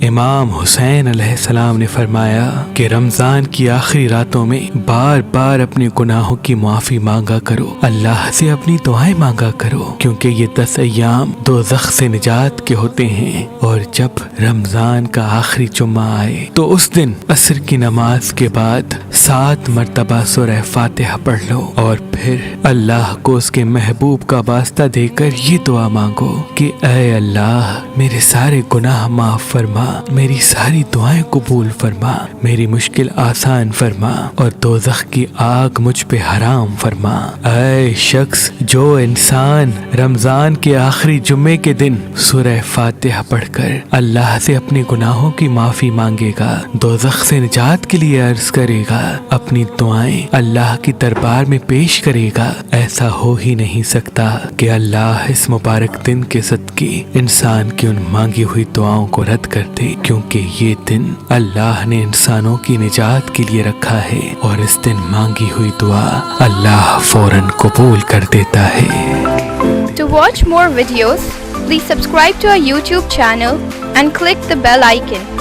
امام حسین علیہ السلام نے فرمایا کہ رمضان کی آخری راتوں میں بار بار اپنے گناہوں کی معافی مانگا کرو، اللہ سے اپنی دعائیں مانگا کرو، کیونکہ یہ 10 ایام دوزخ سے نجات کے ہوتے ہیں۔ اور جب رمضان کا آخری جمعہ آئے تو اس دن عصر کی نماز کے بعد 7 مرتبہ سورہ فاتحہ پڑھ لو، اور پھر اللہ کو اس کے محبوب کا واسطہ دے کر یہ دعا مانگو کہ اے اللہ میرے سارے گناہ معاف فرما، میری ساری دعائیں قبول فرما، میری مشکل آسان فرما، اور دوزخ کی آگ مجھ پہ حرام فرما۔ اے شخص جو انسان رمضان کے آخری جمعے کے دن سورہ فاتحہ پڑھ کر اللہ سے اپنے گناہوں کی معافی مانگے گا، دوزخ سے نجات کے لیے عرض کرے گا، اپنی دعائیں اللہ کی دربار میں پیش کرے گا، ایسا ہو ہی نہیں سکتا کہ اللہ اس مبارک دن کے صدقے انسان کی ان مانگی ہوئی دعاؤں کو رد کر دے، کیونکہ یہ دن اللہ نے انسانوں کی نجات کے لیے رکھا ہے، اور اس دن مانگی ہوئی دعا اللہ فوراً قبول کر دیتا ہے۔ To watch more videos, please subscribe to our YouTube channel and click the bell icon.